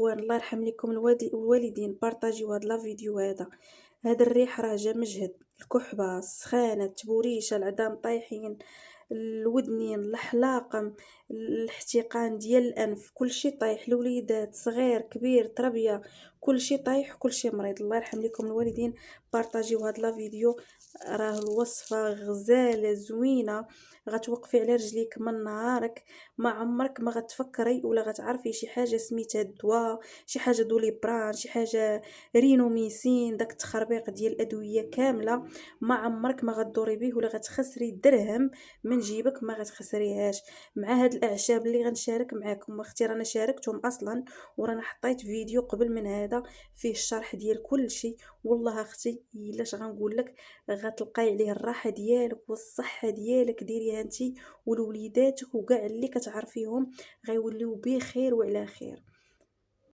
اخوان، الله يرحم لكم الوالدين، بارطاجيو هاد لا فيديو هذا الريح راه جا مجهد. الكحبه، السخانه، التبوريشه، العظام طايحين، الودنين، الحلاقم، الاحتقان ديال الانف، كلشي طايح. الوليدات صغير كبير تربيه، كلشي طايح وكلشي مريض. الله يرحم لكم الوالدين، بارطاجيو هاد لا فيديو. راه الوصفه غزاله زوينه، غتوقفي على رجليك من نهارك. ما عمرك ما غتفكري ولا غتعرفي شي حاجه سميتها الدواء، شي حاجه دوليبران، شي حاجه رينوميسين، داك التخربيق ديال الادويه كامله. ما عمرك ما غدوري به ولا غتخسري درهم من جيبك، ما غتخسريهاش. مع هاد الاعشاب اللي غنشارك معاكم، واختي رانا شاركتهم اصلا، ورانا حطيت فيديو قبل من هذا فيه الشرح ديال كل شيء. والله اختي الا اش غنقول لك، غتلقاي عليه الراحه ديالك والصحه ديالك. ديريها انت ووليداتك وكاع اللي كتعرفيهم، غيوليو بخير وعلى خير.